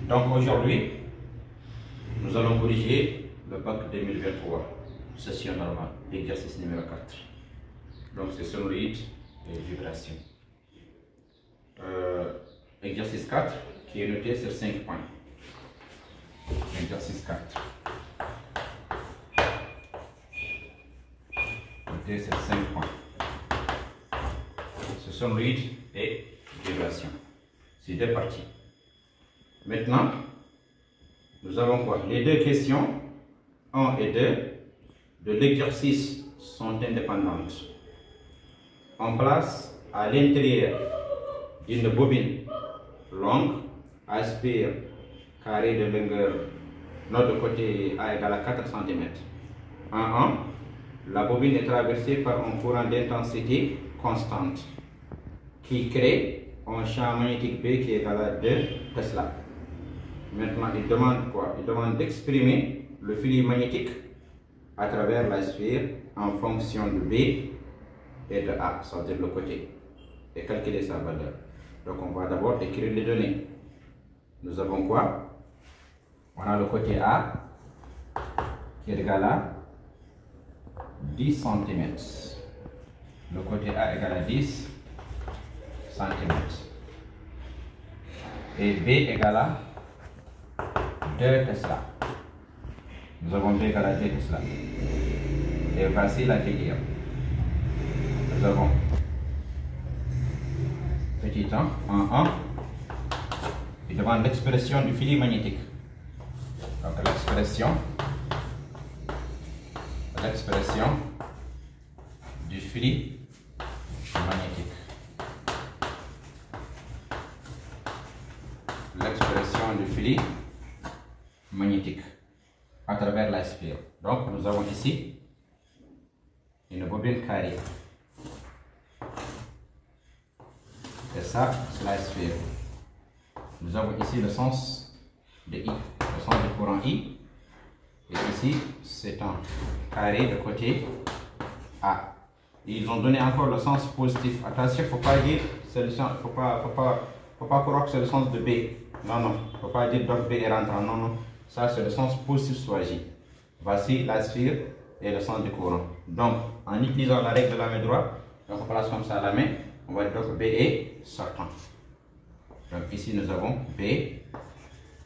Donc aujourd'hui, nous allons corriger le bac 2023, session normale, exercice numéro 4. Donc c'est sonorité et vibration. Exercice 4 qui est noté sur 5 points. Exercice 4. Noté sur 5 points. C'est sonorité et vibration. C'est deux parties. Maintenant, nous avons quoi? Les deux questions 1 et 2 de l'exercice sont indépendantes. On place à l'intérieur d'une bobine longue, aspire carré de longueur, notre côté A égale à 4 cm. En 1, la bobine est traversée par un courant d'intensité constante qui crée un champ magnétique B qui est égal à 2 Tesla. Maintenant, il demande quoi? Il demande d'exprimer le filet magnétique à travers la sphère en fonction de B et de A, c'est-à-dire le côté, et calculer sa valeur. Donc, on va d'abord écrire les données. Nous avons quoi? On a le côté A qui est égal à 10 cm. Le côté A égal à 10 cm. Et B égale à 2 Tesla. Nous avons B égale à 2 Tesla. Et voici la figure. Nous avons petit 1 en 1. Il demande l'expression du filet magnétique. Donc l'expression du filet magnétique. L'expression du filet magnétique à travers la sphère. Donc nous avons ici une bobine carrée. Et ça, c'est la sphère. Nous avons ici le sens de I, le sens du courant I. Et ici, c'est un carré de côté A. Ils ont donné encore le sens positif. Attention, il ne faut pas dire, faut pas croire que c'est le sens de B. Non, non, il ne faut pas dire donc B est rentrant. Non, non. Ça, c'est le sens positif soit J. Voici la sphère et le sens du courant. Donc, en utilisant la règle de la main droite, donc on place comme ça la main, on va dire que B est sortant. Donc ici, nous avons B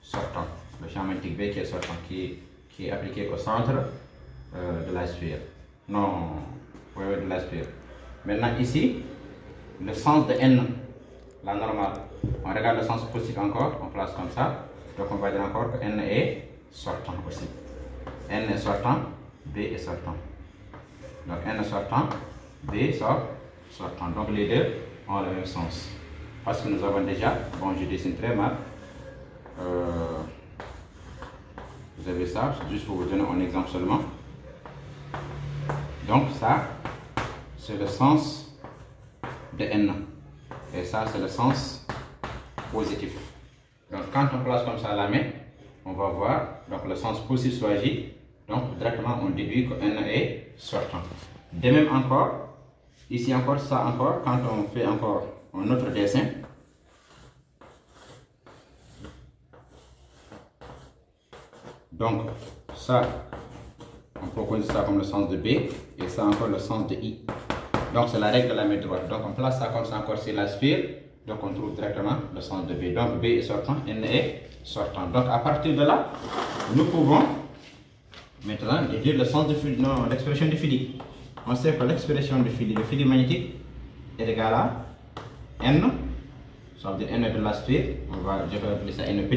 sortant. Le champ magnétique B qui est sortant, qui est appliqué au centre de la sphère. Non, oui, de la sphère. Maintenant, ici, le sens de N, la normale. On regarde le sens positif encore, on place comme ça. Donc on va dire encore que N est sortant aussi. N est sortant, B est sortant. Donc N est sortant, B sortant. Donc les deux ont le même sens. Parce que nous avons déjà, bon je dessine très mal. Vous avez ça, juste pour vous donner un exemple seulement. Donc ça, c'est le sens de N. Et ça, c'est le sens positif. Donc quand on place comme ça la main, on va voir donc le sens positif soit J. Donc directement on déduit que N est sortant. De même encore, ici encore, ça encore, quand on fait encore un autre dessin. Donc ça, on peut considérer ça comme le sens de B et ça encore le sens de I. Donc c'est la règle de la main droite. Donc on place ça comme ça encore sur la sphère. Donc on trouve directement le sens de B. Donc B est sortant, N est sortant. Donc à partir de là, nous pouvons maintenant dire le sens de filet, non, l'expression du filet. On sait que l'expression du filet, le filet magnétique est égal à N, ça veut dire N de la sphère, je vais appeler ça N',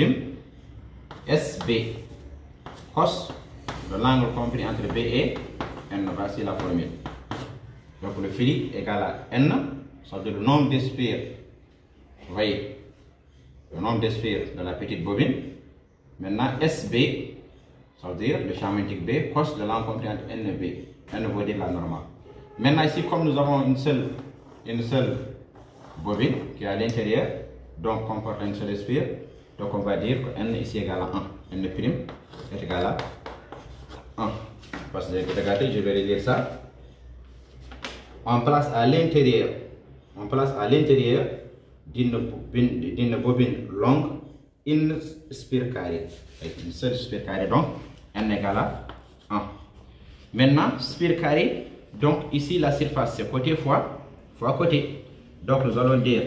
SB, cos de l'angle compris entre B et N, voici la formule. Donc le filet est égal à N, ça veut dire le nombre de sphères. Vous voyez, le nombre de sphères de la petite bobine. Maintenant, SB, ça veut dire le champ magnétique B, cos de l'angle compris entre N et B. N veut dire la normale. Maintenant, ici, comme nous avons une seule bobine qui est à l'intérieur, donc comporte une seule sphère, donc on va dire que N ici est égal à 1. N' est égal à 1. Parce que regardez, je vais relire ça. On place à l'intérieur d'une bobine longue une spire carrée, avec une seule spire carrée, donc n égale à 1. Maintenant, spire carrée, donc ici la surface c'est côté fois côté. Donc nous allons dire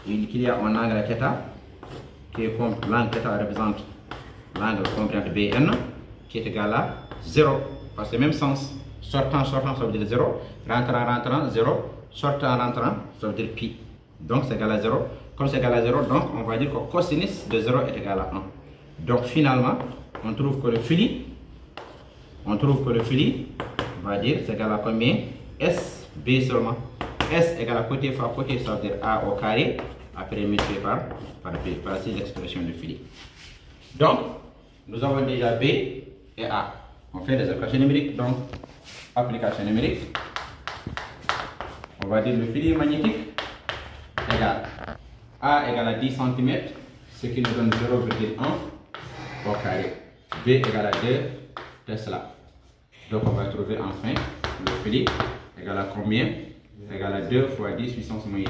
qu'il y a un angle θ, qui est comme l'angle θ représente l'angle composante BN, qui est égal à 0, parce que c'est le même sens. Sortant, ça veut dire 0, rentrant, 0, sortant, rentrant, ça veut dire pi. Donc c'est égal à 0. Comme c'est égal à 0, donc on va dire que cosinus de 0 est égal à 1. Donc finalement, on trouve que le fili, va dire c'est égal à combien? S, B seulement. S égale à côté fois côté, ça veut dire A au carré, après multiplié par B. Voici l'expression du fili. Donc, nous avons déjà B et A. On fait des équations numériques, donc application numérique. On va dire le fili magnétique égale A égale à 10 cm, ce qui nous donne 0,1 au carré. B égale à 2 Tesla. Donc on va trouver enfin le fili égale à combien? Égale à 2 fois 10 puissance moins 2.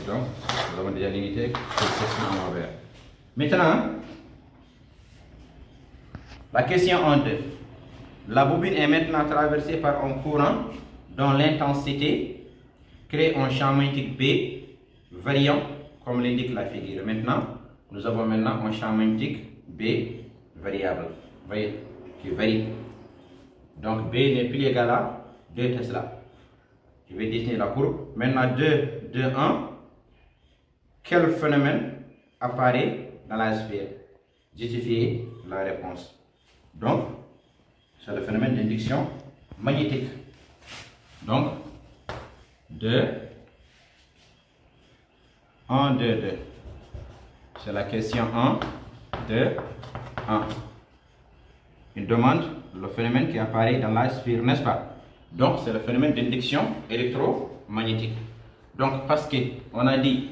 Donc, nous avons déjà limité cette section en envers. Maintenant, la question en 2. La bobine est maintenant traversée par un courant dont l'intensité crée un champ magnétique B variant comme l'indique la figure. Maintenant, nous avons un champ magnétique B variable. Vous voyez, qui varie. Donc B n'est plus égal à 2 Tesla. Je vais dessiner la courbe. Maintenant 2, 2, 1. Quel phénomène apparaît dans la sphère? Justifiez la réponse. Donc, c'est le phénomène d'induction magnétique. Donc, 2, 1, 2, 2. C'est la question 1, 2, 1. Il demande le phénomène qui apparaît dans la sphère, n'est-ce pas? Donc, c'est le phénomène d'induction électromagnétique. Donc, parce qu'on a dit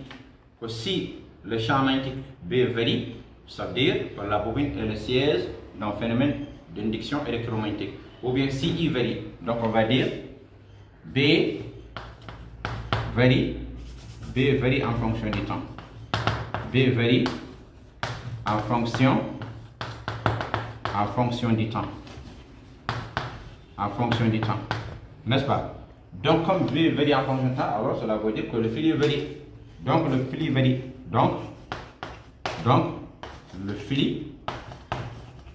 que si le champ magnétique B varie, ça veut dire que la bobine est le siège d'un phénomène d'induction électromagnétique. Ou bien si I varie, donc on va dire B varie en fonction du temps. B varie en fonction du temps. En fonction du temps. N'est-ce pas? Donc, comme B varie en fonction du temps, alors cela veut dire que le fili varie. Donc, le fili varie. Donc, le fili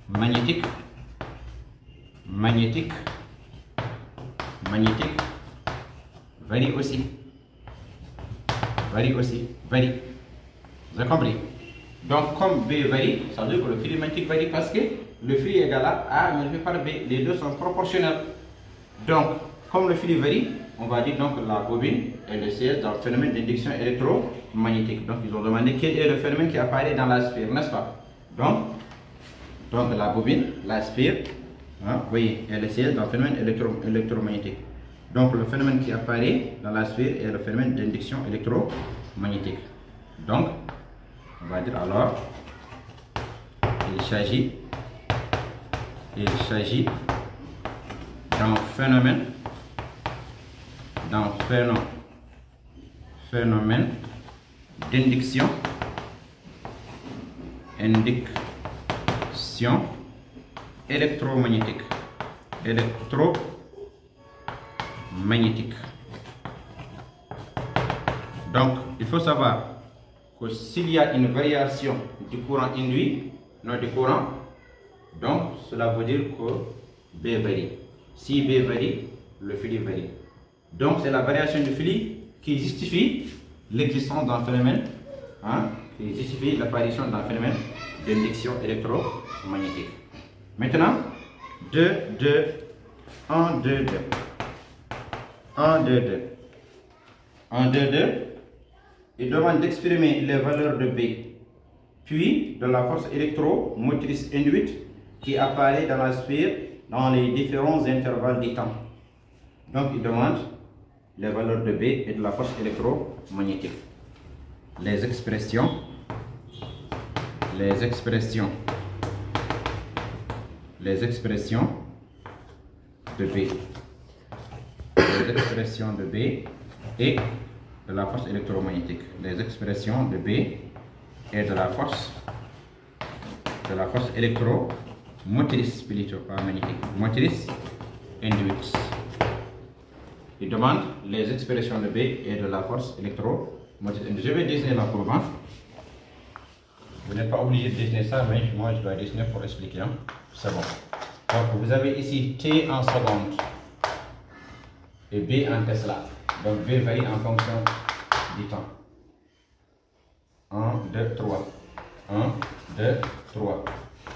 magnétique varie aussi. Vous avez compris? Donc, comme B varie, ça veut dire que le fil magnétique varie parce que le fil est égal à A multiplié par B. Les deux sont proportionnels. Donc, comme le fil varie, on va dire donc que la bobine est le siège d'un phénomène d'induction électromagnétique. Donc, ils ont demandé quel est le phénomène qui apparaît dans la sphère, n'est-ce pas? Donc la bobine, la sphère, hein, vous voyez, est le siège d'un phénomène électromagnétique. Donc, le phénomène qui apparaît dans la sphère est le phénomène d'induction électromagnétique. Donc, on va dire alors, il s'agit d'un phénomène d'induction électromagnétique. Donc, il faut savoir que s'il y a une variation du courant induit, non du courant, donc cela veut dire que B varie. Si B varie, le fil varie. Donc, c'est la variation du fil qui justifie l'existence d'un phénomène, hein, qui justifie l'apparition d'un phénomène d'induction électromagnétique. Maintenant, 2, 2, 1, 2, 2. 1, 2, 2. 1, 2, 2. Il demande d'exprimer les valeurs de B, puis de la force électromotrice induite qui apparaît dans la sphère dans les différents intervalles du temps. Donc, il demande les valeurs de B et de la force électromagnétique. Les expressions de B. Les expressions de B et de la force électromagnétique. Les expressions de B et de la force électromotrice, plutôt pas magnétique, motrice induite. Il demande les expressions de B et de la force électromotrice induite. Je vais dessiner la courbe. Vous n'êtes pas obligé de dessiner ça, mais moi je dois dessiner pour expliquer. Hein. C'est bon. Donc vous avez ici T en secondes et B en Tesla. Donc B varie en fonction du temps. 1, 2, 3. 1, 2, 3.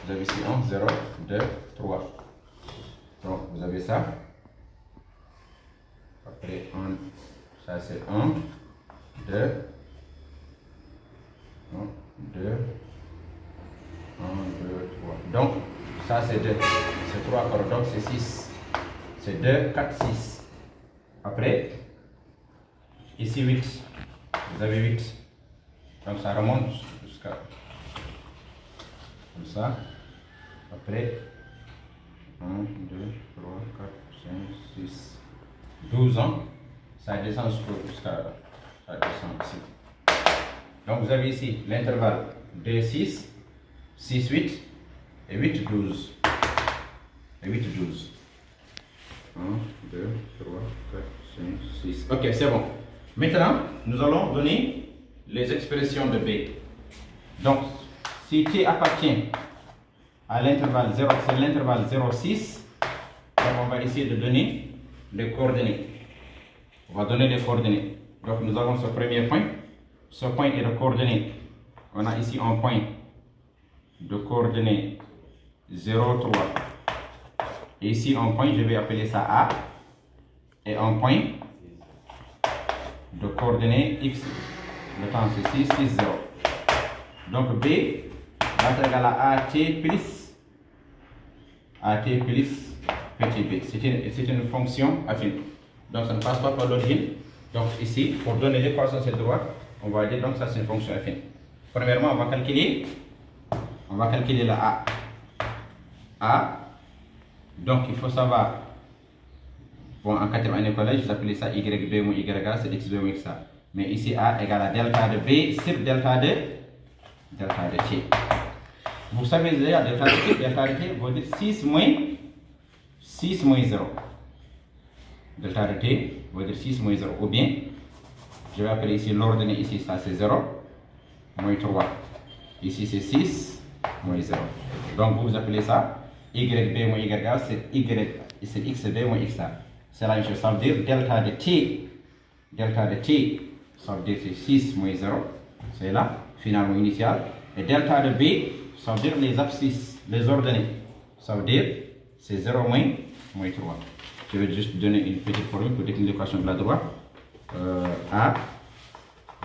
Vous avez ici 1, 0, 2, 3. Donc vous avez ça. Après, ça c'est 1, 2, 1, 2, 1, 2, 3. Donc, ça c'est 2. C'est 3 cordes, donc c'est 6. C'est 2, 4, 6. Après, ici 8. Vous avez 8. Donc ça remonte jusqu'à comme ça. Après, 1, 2, 3, 4, 5, 6. 12 ans, ça descend jusqu'à ça descend ici. Donc vous avez ici l'intervalle 2, 6, 6, 8 et 8, 12. Et 8, 12. 1, 2, 3, 4, 5, 6. Ok, c'est bon. Maintenant, nous allons donner les expressions de B. Donc, si T appartient à l'intervalle 0, c'est l'intervalle 0, 6, on va essayer de donner les coordonnées. On va donner les coordonnées. Donc nous avons ce premier point. Ce point est de coordonnées. On a ici un point de coordonnées 0, 3. Et ici un point, je vais appeler ça A. Et un point de coordonnées X. Le temps c'est 6, 6, 0. Donc B va être égal à AT plus petit b. C'est une fonction affine. Donc ça ne passe pas par l'origine. Donc ici, pour donner l'équation sur droite, on va dire donc ça c'est une fonction affine. Premièrement, on va calculer la A. A. Donc il faut savoir, bon en 4e année collège, j'appelais ça YB moins YA, c'est XB moins XA. Mais ici A égale à delta de B sur delta de T. Vous savez déjà delta de T veut dire 6 moins 0. Delta de T veut dire 6 moins 0. Ou bien, je vais appeler ici l'ordonnée, ici ça c'est 0, moins 3. Ici c'est 6, moins 0. Donc vous appelez ça YB moins YA, c'est XB moins XA. C'est la même chose, ça veut dire delta de T, ça veut dire c'est 6 moins 0. C'est là, finalement initial. Et delta de B, ça veut dire les abscisses, les ordonnées. Ça veut dire c'est 0 moins 3. Je vais juste donner une petite formule pour définir l'équation de la droite. A,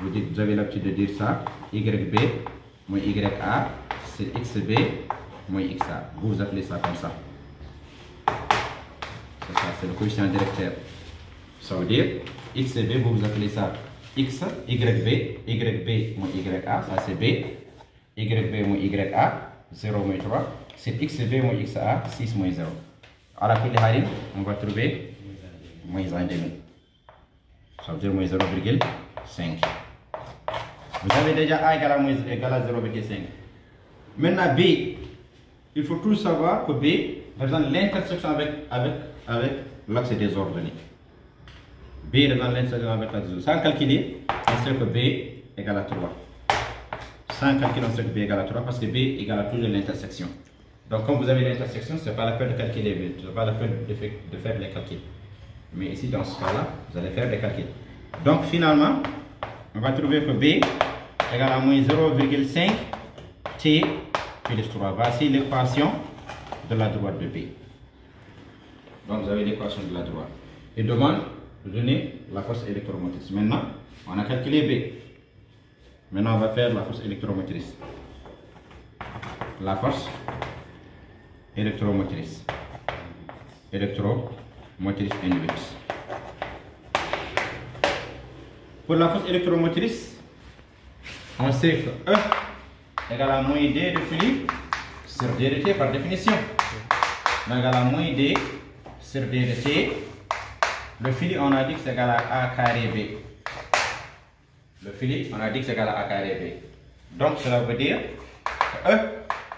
vous avez l'habitude de dire ça. YB moins YA, c'est XB moins XA. Vous appelez ça comme ça. C'est ça, c'est le coefficient directeur. Ça veut dire XB, vous appelez ça X, YB moins YA, ça c'est B. YB moins YA, 0 moins 3, c'est XB moins XA, 6 moins 0. À la Kulli on va trouver moins 1,5. Ça veut dire moins 0,5. Vous avez déjà A égale à 0,5. Maintenant B, il faut tout savoir que B représente l'intersection avec l'axe des ordonnées. B représente l'intersection avec l'axe des ordonnées. Sans calculer, on sait que B égale à 3. Sans calculer, on sait que B égale à 3 parce que B égale à toujours l'intersection. Donc, comme vous avez l'intersection, ce n'est pas la peine de calculer B, ce n'est pas la peine de faire les calculs. Mais ici, dans ce cas-là, vous allez faire des calculs. Donc, finalement, on va trouver que B égale à moins 0,5 T plus 3. Voici l'équation de la droite de B. Donc, vous avez l'équation de la droite. Il demande de donner la force électromotrice. Maintenant, on a calculé B. Maintenant, on va faire la force électromotrice. La force électromotrice. Électromotrice induite. Pour la force électromotrice, on sait que E égale à moins D de flux sur D de T par définition. Donc, égale à moins D sur D de T. Le flux, on a dit que c'est égal à A carré B. Le Philippe, on a dit que c'est égal à A carré B. Donc cela veut dire que E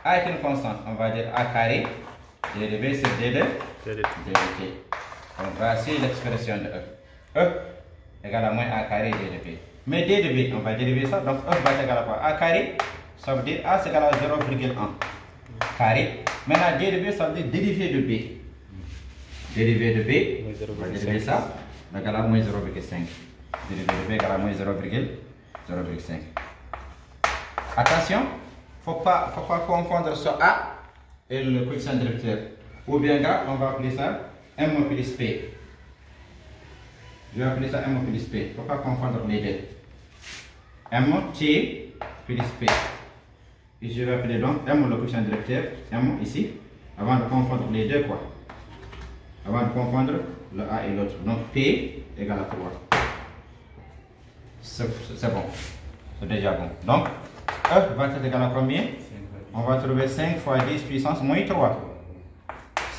A est une constante. On va dire A carré D de B sur D de T. Donc voici l'expression de E. E égale à moins A carré D de B. Mais D de B, on va dériver ça. Donc E va être égal à quoi? A carré, ça veut dire A c'est égal à 0,1 carré. Maintenant D de B, ça veut dire dérivé de B. Dérivé de B, on va dériver ça, égal à moins 0,5. Dérivé de B égale à moins 0,5. Attention, il ne faut pas confondre ce A et le coefficient directeur. Ou bien là, on va appeler ça M plus P. Je vais appeler ça M plus P. Il ne faut pas confondre les deux. M T plus P. Et je vais appeler donc M le coefficient directeur, M ici, avant de confondre les deux quoi. Avant de confondre le A et l'autre. Donc P égale à 3. C'est bon. C'est déjà bon. Donc E va être égal à combien? On va trouver 5 fois 10 puissance moins 3.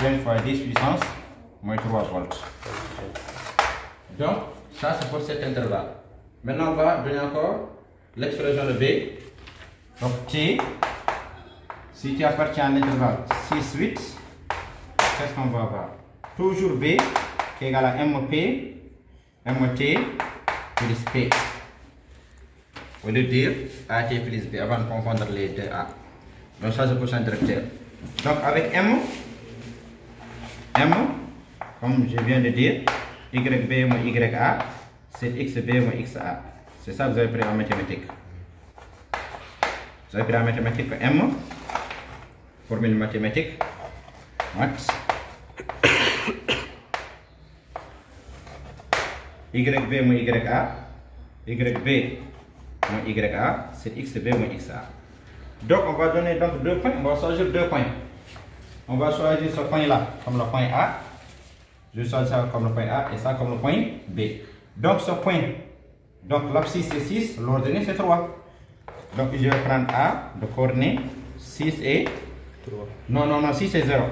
5 fois 10 puissance moins 3 volts. Donc ça c'est pour cet intervalle. Maintenant on va donner encore l'expression de B. Donc T, si tu appartiens à l'intervalle 6, 8, qu'est-ce qu'on va avoir? Toujours B qui est égal à MP, MT plus P. Au lieu de dire AT plus B avant de confondre les deux A. Donc ça c'est pour son directeur. Donc avec M, comme je viens de dire, YB moins YA, c'est XB moins XA. C'est ça que vous avez pris en mathématiques. Vous avez pris en mathématiques que M, formule mathématique, max. YB moins YA, YB moins YA, c'est XB moins XA. Donc on va donner donc 2 points, on va choisir 2 points. On va choisir ce point là comme le point A. Je choisis ça comme le point A et ça comme le point B. Donc ce point, donc l'abscisse c'est 6, l'ordonnée c'est 3. Donc je vais prendre A de coordonnée 6 et 3. Non, 6 et 0.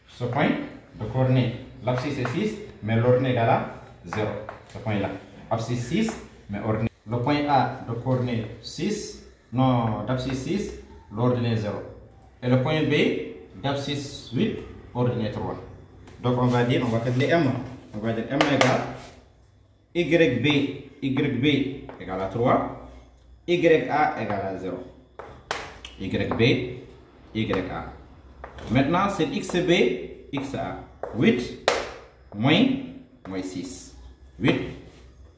Ce point de coordonnée, l'abscisse c'est 6, mais l'ordonnée égale à 0. Ce point là. Abscisse 6, mais ordonnée. Le point A de coordonnée 6, non, d'abscisse 6, l'ordonnée 0. Et le point B d'abscisse 8, ordonnée 3. Donc on va dire, on va calculer M. On va dire M égale YB égale à 3, YA égale à 0. YB, YA. Maintenant c'est XB, XA. 8 moins 6. 8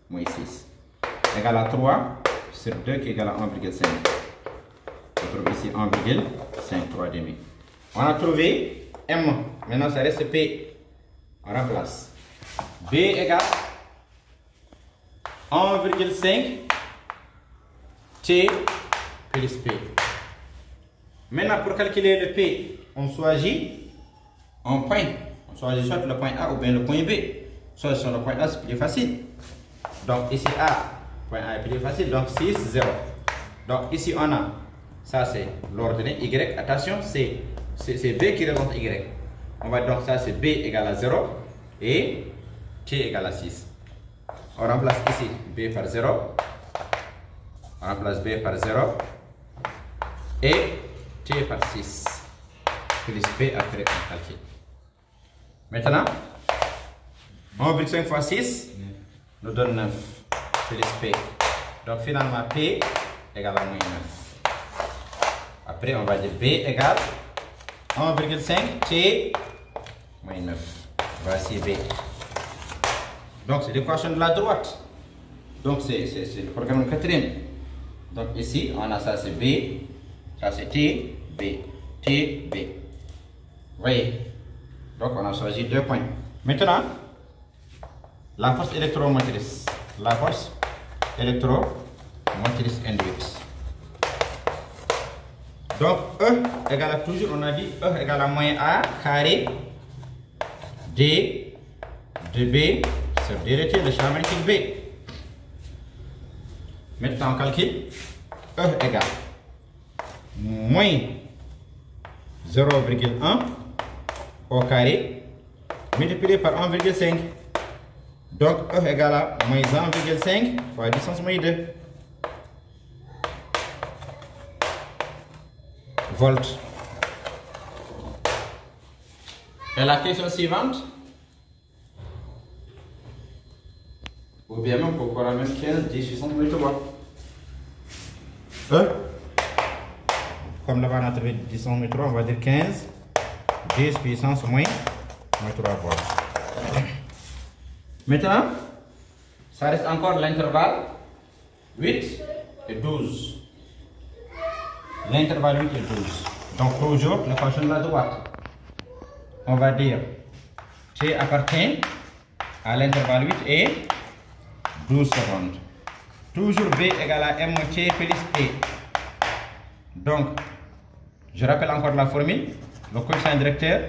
moins 6. Égale à 3 sur 2 qui est égal à 1,5. On trouve ici 1,5, 3 demi. On a trouvé M. Maintenant ça reste P. On remplace. B égale 1,5 T plus P. Maintenant pour calculer le P, on choisit un point. On choisit soit le point A ou bien le point B. Soit sur le point A c'est plus facile. Donc ici A, point A est plus facile. Donc 6, 0. Donc ici on a, ça c'est l'ordonnée Y. Attention, c'est B qui représente Y. On va donc ça c'est B égale à 0 et T égale à 6. On remplace ici B par 0. On remplace B par 0 et T par 6 plus P après on calcule. Maintenant 1,5 fois 6 nous donne 9 plus P. Donc finalement P égale à moins 9. Après on va dire B égale 1,5 T moins 9. Voici B. Donc c'est l'équation de la droite. Donc c'est le programme quatrième. Donc ici on a ça c'est B, ça c'est T, B, T, B. Vous voyez? Donc on a choisi 2 points. Maintenant, la force électromotrice. La force électromotrice induite. Donc E égale à toujours, on a dit E égale à moins A carré D de B sur D de T, le champ magnétique B. Maintenant on calcule E égale moins 0,1 au carré multiplié par 1,5 Donc E égale à moins 1,5 fois distance moins 2 volts. Et la question suivante, ou bien même pourquoi même 15 10 puissance moins 3. E, comme là-bas on a trouvé 10 puissance moins 3, on va dire 15 10 puissance moins 3 volts. Maintenant, ça reste encore l'intervalle 8 et 12. L'intervalle 8 et 12. Donc toujours l'équation de la droite. On va dire T appartient à l'intervalle 8 et 12 secondes. Toujours B égale à M T plus P. Donc, je rappelle encore la formule. Le coefficient directeur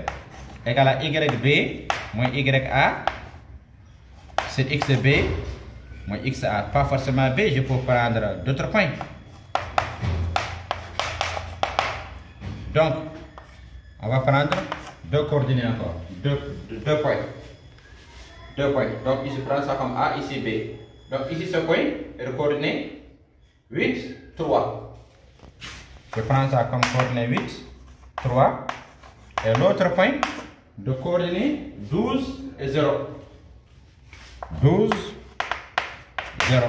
égale à YB moins YA. C'est XB moins XA. Pas forcément B, je peux prendre d'autres points. Donc, on va prendre deux coordonnées encore. Deux points. 2 points. Donc ici, je prends ça comme A, ici B. Donc ici, ce point est de coordonnée 8, 3. Je prends ça comme coordonnée 8, 3. Et l'autre point de coordonnée 12 et 0. 12, 0.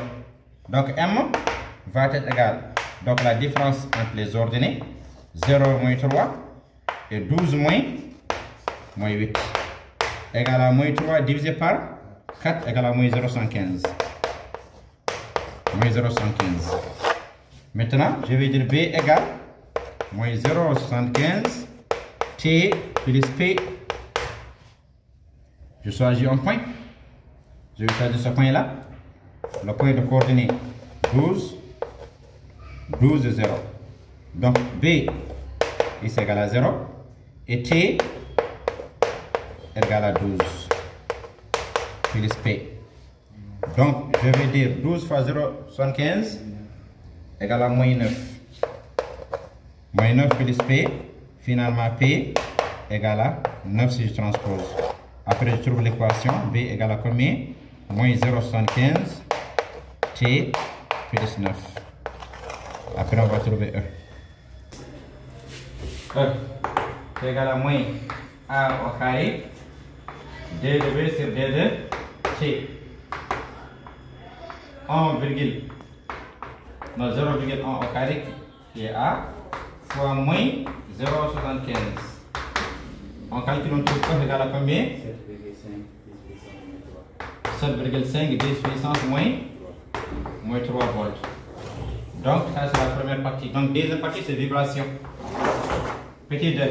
Donc M va être égal. Donc la différence entre les ordonnées 0 moins 3 et 12 moins 8 égale à moins 3 divisé par 4 égale à moins 0,115. Moins 0,115. Maintenant, je vais dire B égale moins 0,75 T plus P. Je choisis un point. Je vais choisir ce point-là. Le point de coordonnée 12, 12 et 0. Donc B est égal à 0 et T égale à 12 plus P. Donc je vais dire 12 fois 0,75 égale à moins 9. Moins 9 plus P, finalement P égale à 9 si je transpose. Après je trouve l'équation B égale à combien? Moins 0,75 T plus 9. Après on va trouver E. E est égal à moins A au carré D de B sur D de T. 0,1 au carré qui est A fois moins 0,75. On calcule, on trouve E égale à combien? 7,5 10 puissance moins 3 volts. Donc ça c'est la première partie. Donc deuxième partie c'est vibration. Petit 2.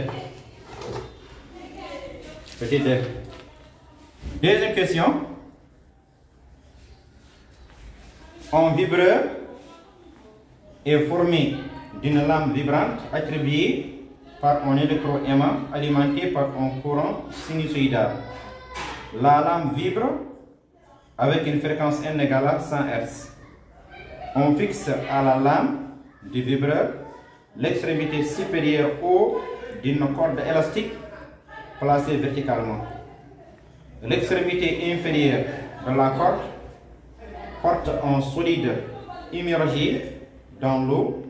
Petit 2. Deuxième question. Un vibreur est formé d'une lame vibrante attribuée par un électroaimant alimenté par un courant sinusoïdal. La lame vibre avec une fréquence N égale à 100 Hz. On fixe à la lame du vibreur l'extrémité supérieure haut d'une corde élastique placée verticalement. L'extrémité inférieure de la corde porte un solide immergé dans l'eau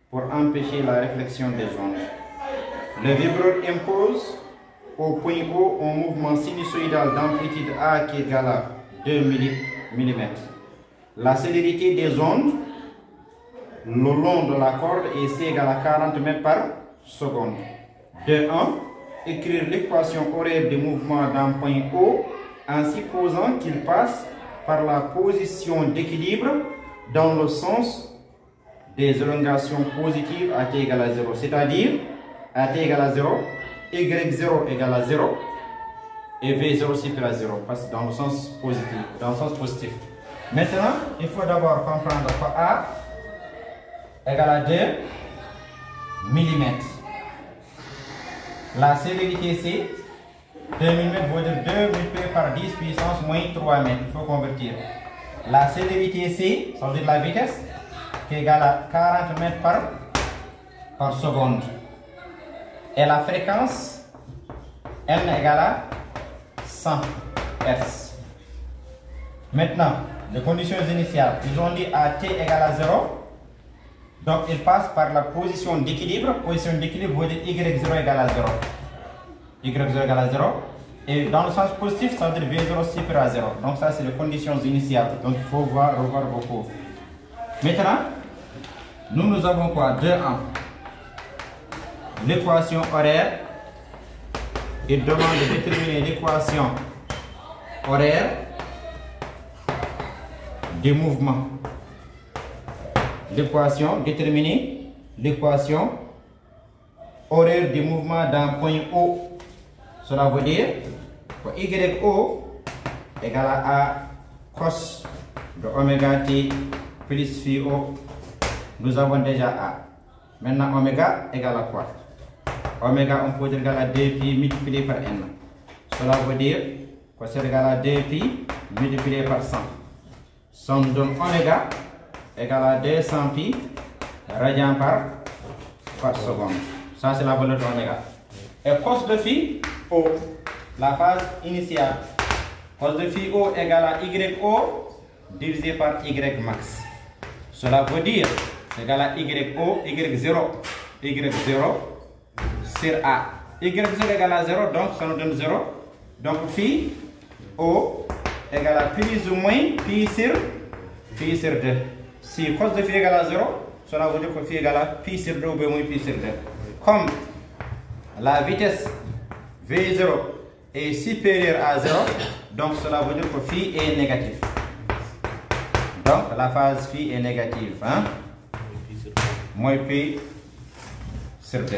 pour empêcher la réflexion des ondes. Le vibreur impose au point O un mouvement sinusoïdal d'amplitude A qui est égal à 2 mm. La célérité des ondes le long de la corde est égale à 40 mètres par seconde. De 1, écrire l'équation horaire du mouvement d'un point O en supposant qu'il passe par la position d'équilibre dans le sens des élongations positives à t égale à 0. C'est-à-dire, à t égale à 0, y0 égale à 0 et v0 supérieur à 0, parce que dans le sens positif. Maintenant, il faut d'abord comprendre que A égale à 2 mm. La célérité c'est 2 mm vaut dire 2 multiplié par 10 puissance moins 3 mètres. Il faut convertir. La célérité c'est, ça veut dire la vitesse, qui est égale à 40 mètres par seconde. Et la fréquence, N égale à 100 Hz. Maintenant, les conditions initiales, ils ont dit à t égale à 0. Donc, ils passent par la position d'équilibre. Position d'équilibre veut dire y0 égale à 0. y0 égale à 0. Et dans le sens positif, ça veut dire v0 supérieur à 0. Donc, ça, c'est les conditions initiales. Donc, il faut revoir vos cours. Maintenant, nous avons quoi? 2 1. L'équation horaire. Il demande de déterminer l'équation horaire des mouvements. Déterminer l'équation horaire des mouvements d'un point O. Cela veut dire que YO égale à cos de oméga t plus phi O. Nous avons déjà A. Maintenant, oméga égale à quoi? Oméga, on peut dire égal à 2pi multiplié par n. Cela veut dire que c'est égal à 2pi multiplié par 100. Ça nous donne oméga égale à 200 pi radian par seconde. Ça, c'est la valeur de oméga. Et cos de phi O, la phase initiale. Cos de phi O égale à YO divisé par Y max. Cela veut dire égal à YO, Y0 sur A. Y0 égale à 0, donc ça nous donne 0. Donc phi O égale à plus ou moins pi sur 2. Si cos de phi égale à 0, cela veut dire que phi égale à pi sur 2 ou bien moins pi sur 2. Comme la vitesse V0 est supérieure à 0, donc cela veut dire que phi est négatif. Donc la phase phi est négative. Hein? Moins pi sur 2.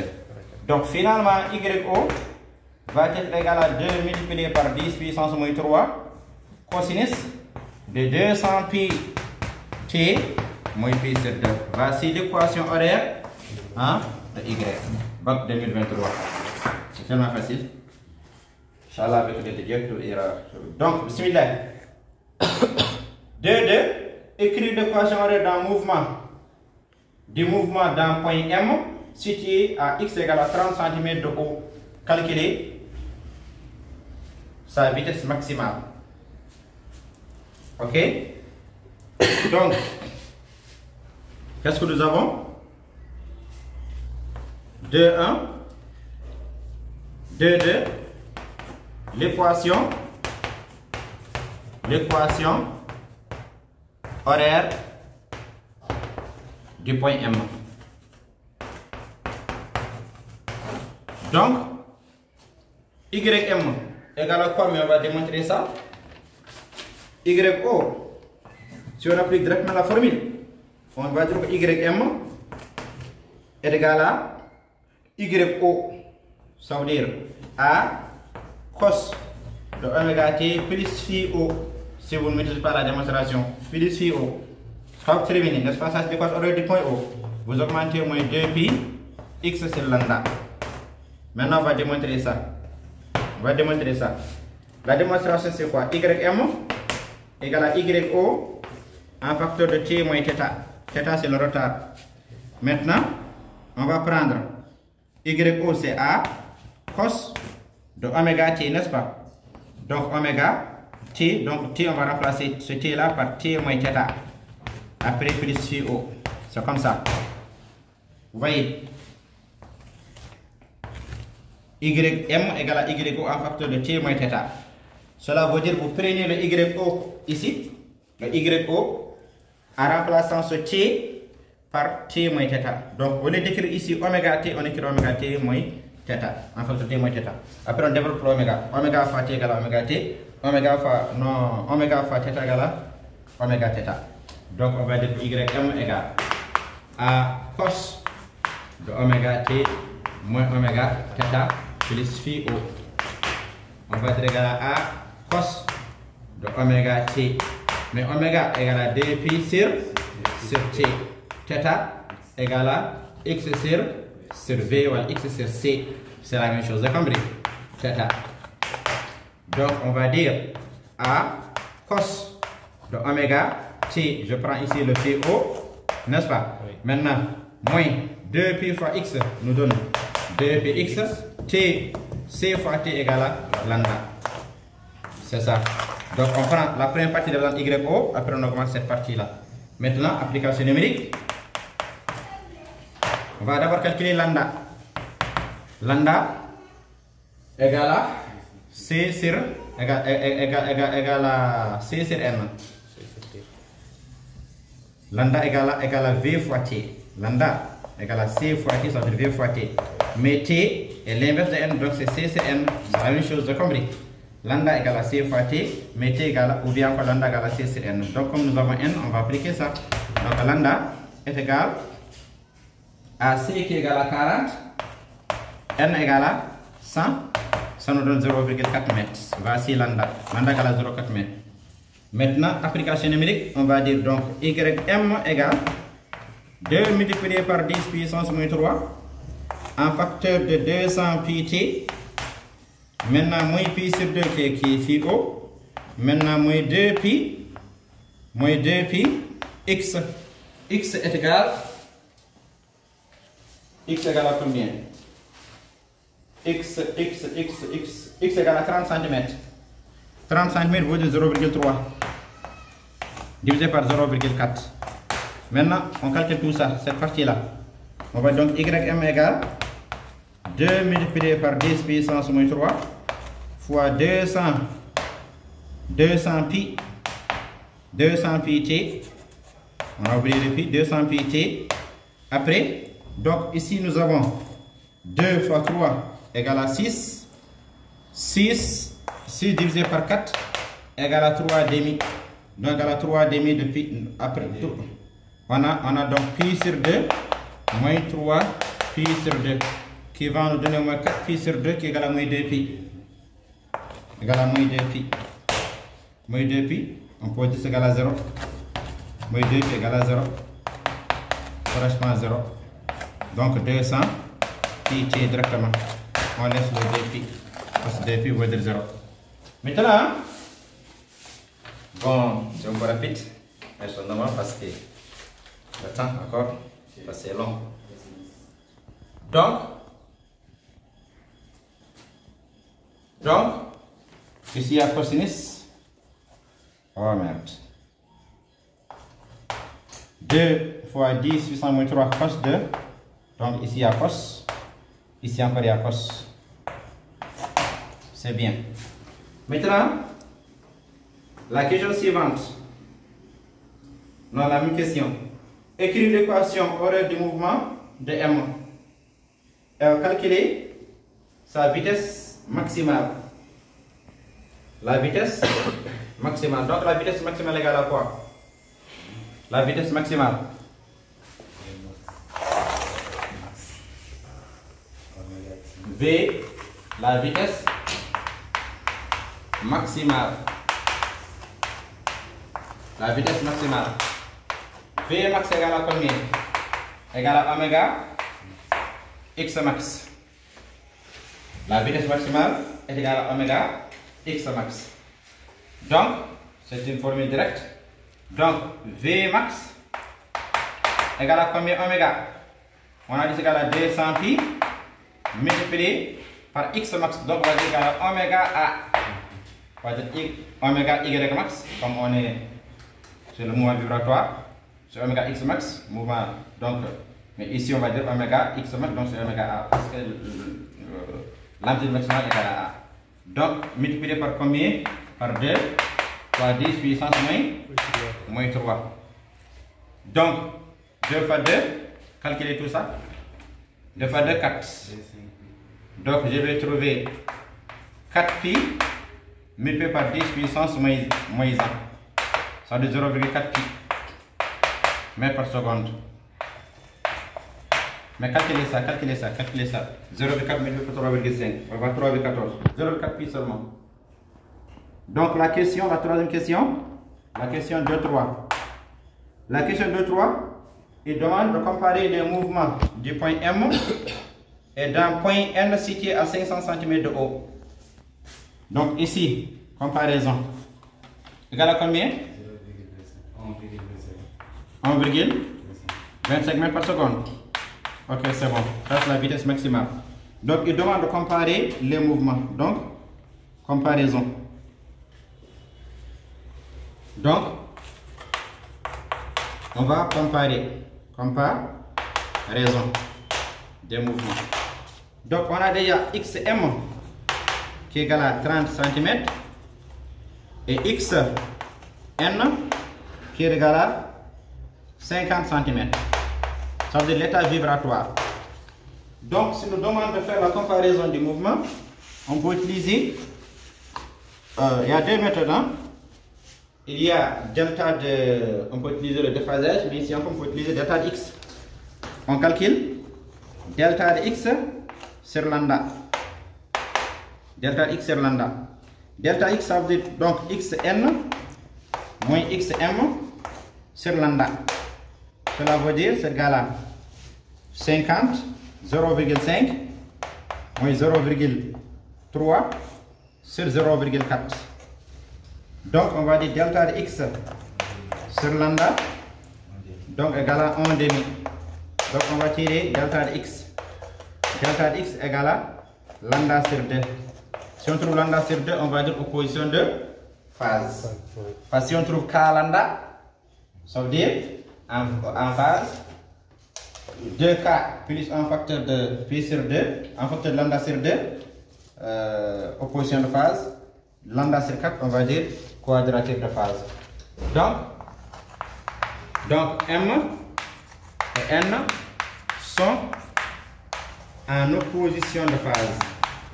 Donc finalement, YO va être égal à 2 multiplié par 10 puissance moins 3 cosinus de 200 pi t moins pi sur 2. Voici l'équation horaire de Y. Bac 2023. C'est tellement facile. Inch'Allah, avec le dédié, tout ira. Donc, bismillah. 2, écrire l'équation horaire d'un mouvement. Du mouvement d'un point M situé à x égale à 30 cm de haut. Calculer sa vitesse maximale. Ok? Donc, qu'est-ce que nous avons? 2, 1. 2, l'équation horaire du point M. Donc, YM égale à quoi? Mais on va démontrer ça. YO, si on applique directement la formule, on va dire que YM est égal à YO. Ça veut dire A cos de oméga t plus phi O. Si vous ne maîtrisez pas la démonstration, plus phi O. Quand vous terminez, n'est-ce pas? Ça c'est l'équation horaire du point O. Vous augmentez au moins 2 pi x sur lambda. Maintenant, on va démontrer ça. La démonstration, c'est quoi? YM égale à YO en facteur de t moins θ. Θ, c'est le retard. Maintenant, on va prendre YO, c'est A cos de oméga t, n'est-ce pas? Donc, oméga t, donc t, on va remplacer ce t là par t moins θ. Après, plus phi O. C'est comme ça. Vous voyez? YM égale à YO en facteur de t moins θ. Cela veut dire que vous prenez le YO ici, le YO, en remplaçant ce t par t moins θ. Donc, au lieu d'écrire ici oméga t, on écrit oméga t moins θ, en facteur t moins θ. Après, on développe l'oméga. Oméga fois t égale à oméga t. Oméga fois θ égale à oméga θ. Donc, on va dire que YM égale à cos de oméga t moins oméga θ plus phi O. On va dire égal à cos de oméga t. Mais oméga égale à 2 pi sur t. Θ égale à x sur v ou x sur c. C'est la même chose. Vous avez compris? Θ. Donc, on va dire à cos de oméga t. Je prends ici le phi O. N'est-ce pas? Oui. Maintenant, moins 2 pi fois x nous donne 2 pi x. T, c fois t égale à lambda. C'est ça. Donc on prend la première partie de la YO, après on augmente cette partie-là. Maintenant, application numérique. On va d'abord calculer lambda. Lambda égale à C sur égale à C sur N. Lambda égale à V fois T. Lambda égale à C fois T, ça veut dire V fois T. Mais T est l'inverse de N, donc c'est C sur N. C'est la même chose, de compris. Lambda égale à C fois T, mais T égale à, ou bien encore lambda égale à C sur N. Donc comme nous avons N, on va appliquer ça. Donc lambda est égal à C qui est égal à 40, N égale à 100, ça nous donne 0,4 mètres. Voici lambda. Lambda égale à 0,4 mètres. Maintenant, application numérique, on va dire donc YM égale 2 multiplié par 10 puissance moins 3 en facteur de 200 pt. Maintenant, moins pi sur 2 qui est ici haut. Maintenant, moins 2 pi x. X est égal. X égale à combien? X égale à 30 cm. 30 cm vaut de 0,3 divisé par 0,4. Maintenant, on calcule tout ça, cette partie-là. On va donc YM égale 2 multiplié par 10 puissance moins 3 fois 200 pi t. On a oublié le pi, 200 pi t. Après, donc ici nous avons 2 fois 3 égale à 6. 6 divisé par 4 égale à 3 demi. Donc égale à 3 demi de pi. Après tout, on a donc pi sur 2 moins 3 pi sur 2 qui va nous donner moins 4 pi sur 2 qui est égal à moins 2 pi. Égal à moins 2 pi. Moins 2 pi, on peut dire c'est égal à 0. Moins 2 pi égal à 0. Correspond à 0. Donc 200 pi t directement. On laisse le 2 pi. Parce que 2 pi veut dire 0. Maintenant, bon, c'est un peu rapide. Mais c'est normal parce que le temps encore, parce que c'est long. Donc, ici il y a cosinus. Oh merde. 2 fois 10 puissance moins 3 cos 2. Donc ici il y a cos. Ici encore il y a cos. C'est bien. Maintenant, la question suivante. Non, la même question. Écrire l'équation horaire du mouvement de M. Calculer sa vitesse maximale. La vitesse maximale. Donc la vitesse maximale égale à quoi? La vitesse maximale. V, la vitesse maximale. La vitesse maximale. V max égale à combien? Égale à oméga x max. La vitesse maximale est égale à oméga x max. Donc, c'est une formule directe. Donc, V max égale à combien oméga? On a dit égale à 200 pi multiplié par x max. Donc, on va dire égale à oméga A. On va dire oméga y max, comme on est sur le mouvement vibratoire. C'est oméga x max, mouvement. Donc, mais ici on va dire oméga x max, donc c'est oméga A. Parce que l'amplitude maximale est égale à A. Donc, multiplié par combien? Par 2 fois 10 puissance moins 3. Donc, 2 fois 2, calculez tout ça. 2 fois 2, 4. Donc, je vais trouver 4 pi multiplié par 10 puissance moins 1. Ça veut dire 0,4 pi mètres par seconde. Mais calculez ça. 0,4 multiplié par 3,5. On va 3,14. 0,4 pi seulement. Donc la troisième question, la question 2.3. La question 2.3, il demande de comparer les mouvements du point M et d'un point N situé à 500 cm de haut. Donc ici, comparaison. Égal à combien? 1,25 mètres par seconde. Ok, c'est bon. Ça, c'est la vitesse maximale. Donc, il demande de comparer les mouvements. Donc, comparaison. Donc, on va comparer. Comparaison des mouvements. Donc, on a déjà XM qui est égal à 30 cm et XN qui est égal à 50 cm. Ça veut dire l'état vibratoire. Donc, si nous demandons de faire la comparaison du mouvement, on peut utiliser, il y a deux méthodes. Hein? Il y a delta de, on peut utiliser le déphasage, mais ici on peut utiliser delta de X. On calcule delta de X sur lambda. Delta de X sur lambda. Delta X, ça veut dire donc XN moins XM sur lambda. Cela veut dire c'est égal à 50, 0,5 moins 0,3 sur 0,4. Donc on va dire delta de X sur lambda donc égal à 1 demi. Donc on va tirer delta de X. Delta de X égale à lambda sur 2. Si on trouve lambda sur 2, on va dire opposition de phase. Parce que si on trouve K lambda, ça veut dire en phase 2K plus un facteur de pi sur 2, un facteur de lambda sur 2, opposition de phase. Lambda sur 4, on va dire quadrature de phase. Donc M et N sont en opposition de phase.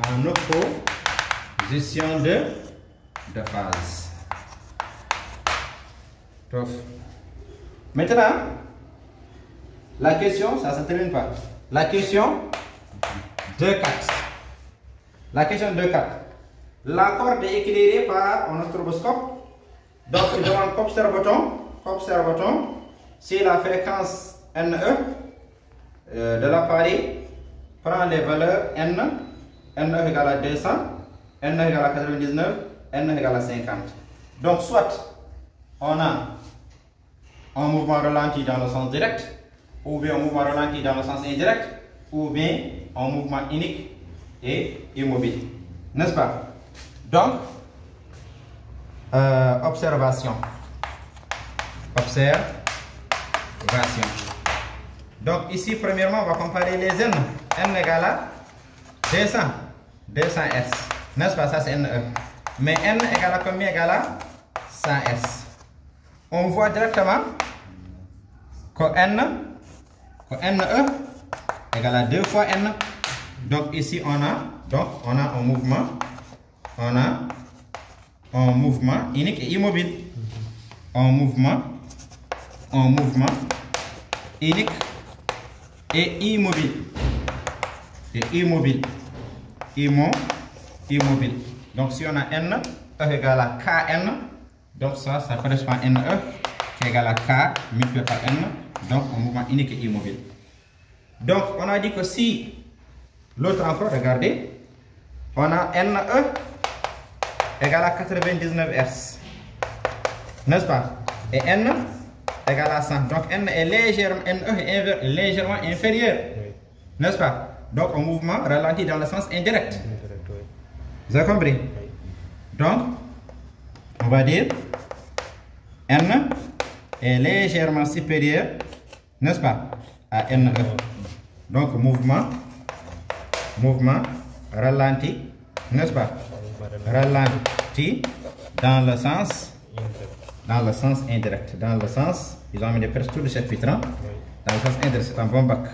En opposition de phase. Maintenant, la question, ça ne se termine pas. La question 2-4. La question 2-4. La corde est éclairée par un stroboscope. Donc, il demande qu'observe-t-on si la fréquence NE de l'appareil prend les valeurs NE égale à 200, NE égale à 99, NE égale à 50. Donc, soit on a un mouvement ralenti dans le sens direct, ou bien un mouvement ralenti dans le sens indirect, ou bien un mouvement unique et immobile. N'est-ce pas? Donc, observation. Donc ici, premièrement, on va comparer les N. N égale à 200 S. N'est-ce pas? Ça c'est NE. Mais N égale à combien? Égale à 100 S. On voit directement que NE égale à 2 fois N. Donc ici, on a un mouvement. On a un mouvement unique et immobile. Un mouvement unique et immobile. Immobile. Donc si on a N, E égale à KN, donc ça correspond à NE qui est égal à K multiplié par N, donc un mouvement unique et immobile. Donc on a dit que si l'autre encore, regardez, on a NE égale à 99 Hz, n'est-ce pas? Et N égale à 100. Donc N est légèrement inférieur, n'est-ce pas? Donc un mouvement ralenti dans le sens indirect. Vous avez compris? Donc, on va dire N est légèrement supérieur, n'est-ce pas, à NE. Donc mouvement ralenti, n'est-ce pas? Ralenti dans le sens indirect. Dans le sens, ils ont amené presque tout le chapitre. Dans le sens indirect, c'est un bon bac.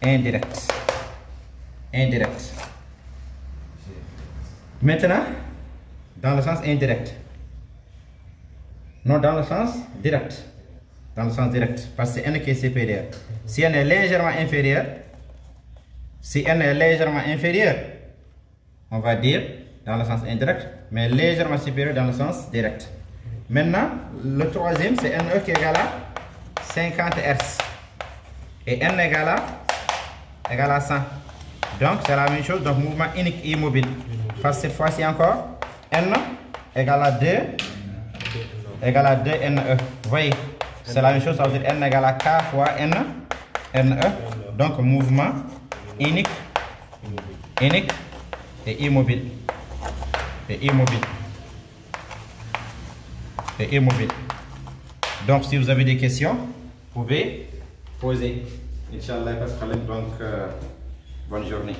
Indirect. Maintenant, dans le sens indirect. Non, dans le sens direct. Parce que c'est N qui est supérieur. Si N est légèrement inférieur, on va dire dans le sens indirect, mais légèrement supérieur dans le sens direct. Maintenant, le troisième, c'est NE qui est égal à 50 Hz. Et N égale à 100. Donc, c'est la même chose. Donc, mouvement unique et immobile. Parce que cette fois-ci encore, N égale à 2 NE. Vous voyez, c'est la même chose. Ça veut dire N égale à K fois NE. Donc, mouvement unique et immobile. et immobile. Donc, si vous avez des questions, vous pouvez poser. Inch'Allah, pas de problème. Donc, bonne journée.